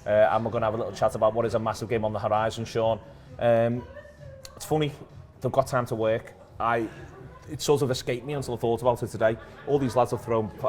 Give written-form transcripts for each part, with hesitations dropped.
and we're going to have a little chat about what is a massive game on the horizon, Sean. It's funny, they've got time to work. It sort of escaped me until I thought about it today. All these lads have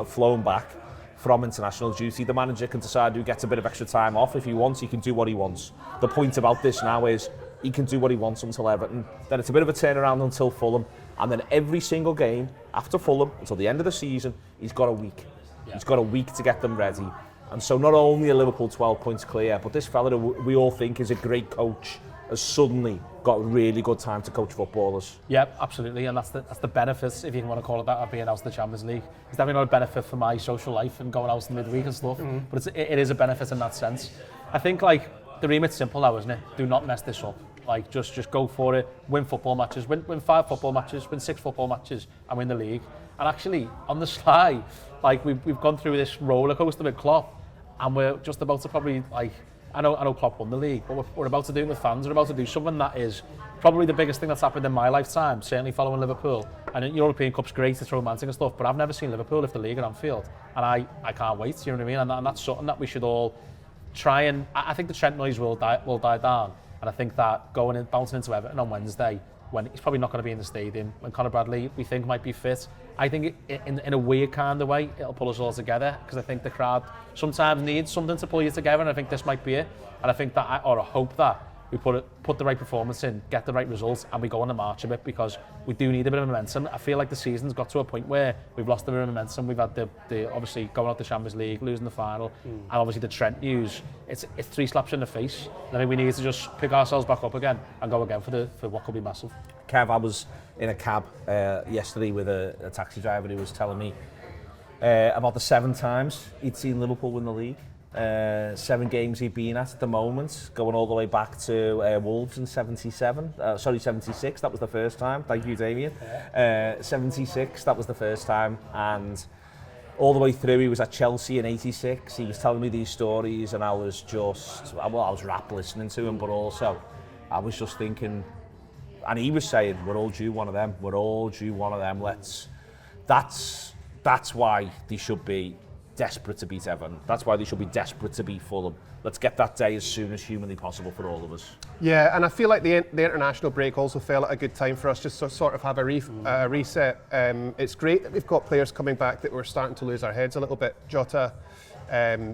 flown back from international duty. The manager can decide who gets a bit of extra time off. If he wants, he can do what he wants. The point about this now is he can do what he wants until Everton. Then it's a bit of a turnaround until Fulham. And then every single game after Fulham, until the end of the season, he's got a week. Yeah. He's got a week to get them ready. And so not only are Liverpool 12 points clear, but this fella we all think is a great coach has suddenly got really good time to coach footballers. Yeah, absolutely, and that's the benefits, if you want to call it that, of being out of the Champions League. It's definitely not a benefit for my social life and going out in the midweek and stuff, but it is a benefit in that sense. I think like the remit's simple now, isn't it? Do not mess this up. Like just go for it, win football matches, win 5 football matches, win 6 football matches, and win the league. And actually, on the sly, like we've gone through this roller coaster with Klopp, and we're just about to probably like. I know Klopp won the league, but we're about to do it with fans. We're about to do something that is probably the biggest thing that's happened in my lifetime, certainly following Liverpool. And European Cup's great, it's romantic and stuff, but I've never seen Liverpool lift the league at Anfield. And I can't wait, you know what I mean? And that's something that we should all try and... I think the Trent noise will die down. And I think that bouncing into Everton on Wednesday, when he's probably not going to be in the stadium, when Conor Bradley, we think, might be fit, I think in a weird kind of way, it'll pull us all together, because I think the crowd sometimes needs something to pull you together, and I think this might be it. And I think that, I hope that we put the right performance in, get the right results, and we go on the march a bit, because we do need a bit of momentum. I feel like the season's got to a point where we've lost a bit of momentum. We've had the obviously going out the Champions League, losing the final, and obviously the Trent news. It's 3 slaps in the face. I think we need to just pick ourselves back up again and go again for what could be massive. Kev, I was in a cab yesterday with a taxi driver who was telling me about the 7 times he'd seen Liverpool win the league. 7 games he'd been at the moment, going all the way back to Wolves in 76, that was the first time. Thank you, Damien. 76, that was the first time, and all the way through he was at Chelsea in 86. He was telling me these stories, and I was rapt listening to him, but also I was just thinking, and he was saying, we're all due one of them. That's why they should be desperate to beat Everton. That's why they should be desperate to beat Fulham. Let's get that day as soon as humanly possible for all of us. Yeah, and I feel like the international break also fell at a good time for us just to sort of have a reset. It's great that we've got players coming back that we're starting to lose our heads a little bit. Jota,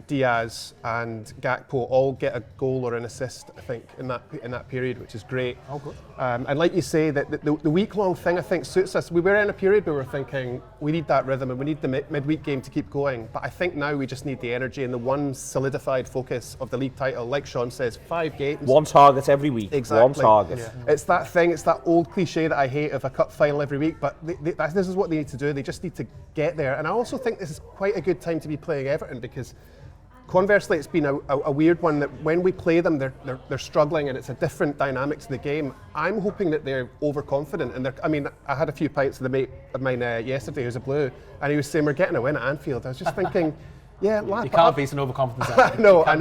Diaz and Gakpo all get a goal or an assist, I think, in that period, which is great. Oh, good. And like you say, that the week-long thing, I think, suits us. We were in a period where we were thinking we need that rhythm and we need the midweek game to keep going. But I think now we just need the energy and the one solidified focus of the league title. Like Sean says, 5 games. One target every week. Exactly. One target. Yeah. It's that thing, it's that old cliche that I hate of a cup final every week, but this is what they need to do. They just need to get there. And I also think this is quite a good time to be playing Everton, because conversely, it's been a weird one that when we play them, they're struggling, and it's a different dynamic to the game. I'm hoping that they're overconfident, and I had a few pints with a mate of mine yesterday who's a Blue, and he was saying we're getting a win at Anfield. I was just thinking, yeah, you can't beat an overconfidence. I know. I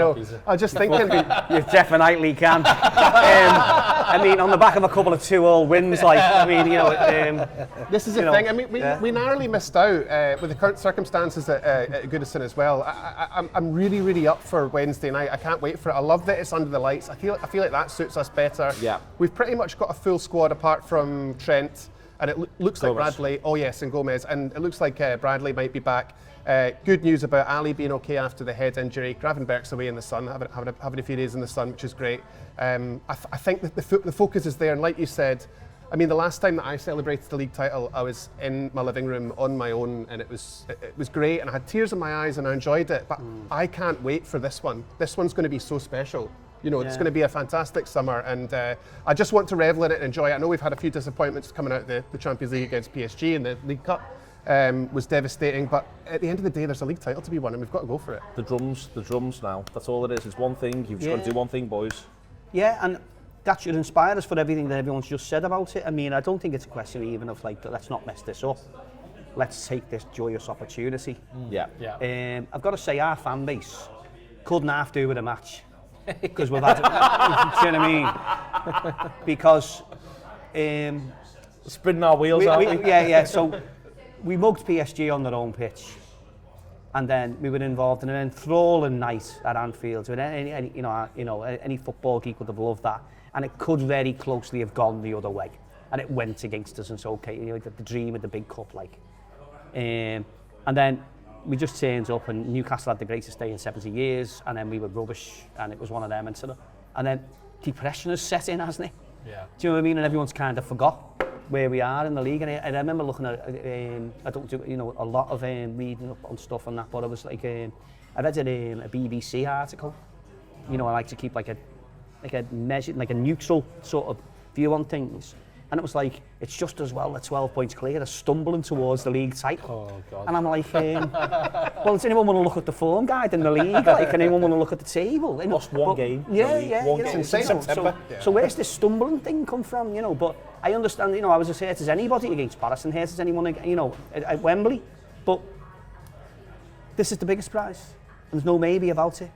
was just thinking, you definitely can. On the back of a couple of 2-2 wins, this is the thing. We narrowly missed out with the current circumstances at Goodison as well. I'm really, really up for Wednesday night. I can't wait for it. I love that it's under the lights. I feel like that suits us better. Yeah. We've pretty much got a full squad apart from Trent, and it looks like Bradley. Oh yes, and Gomez, and it looks like Bradley might be back. Good news about Ali being okay after the head injury. Gravenberch's away in the sun, having a few days in the sun, which is great. I think that the focus is there, and like you said, the last time that I celebrated the league title, I was in my living room on my own, and it was great, and I had tears in my eyes, and I enjoyed it. But I can't wait for this one. This one's going to be so special. It's going to be a fantastic summer, and I just want to revel in it and enjoy it. I know we've had a few disappointments coming out of the Champions League against PSG in the League Cup. Was devastating, but at the end of the day, there's a league title to be won, and we've got to go for it. The drums now. That's all it is. It's one thing. You've just got to do one thing, boys. Yeah, and that should inspire us for everything that everyone's just said about it. I don't think it's a question even of let's not mess this up. Let's take this joyous opportunity. Yeah. I've got to say, our fan base couldn't half do with a match, because we've had, do you know what I mean? Because spinning our wheels out. Yeah. So we mugged PSG on their own pitch, And then we were involved in an enthralling night at Anfield. And any football geek would have loved that. And it could very closely have gone the other way. And it went against us, and so the dream of the big cup, like. And then we just turned up, and Newcastle had the greatest day in 70 years, and then we were rubbish, and it was one of them, and then depression has set in, hasn't it? Yeah. Do you know what I mean? And everyone's kind of forgot where we are in the league, and I remember looking at, I don't do, a lot of reading up on stuff and that, but I was like, I read a BBC article. I like to keep like a measured, like a neutral sort of view on things. And it was like, it's just as well that 12 points clear are stumbling towards the league title. Oh, God. And I'm like, well, does anyone want to look at the form guide in the league? Like, can anyone want to look at the table? Lost one game. Yeah. One game. So where's this stumbling thing come from? But I understand, I was as hurt as anybody against Palace and hurt as anyone, at Wembley. But this is the biggest prize. And there's no maybe about it.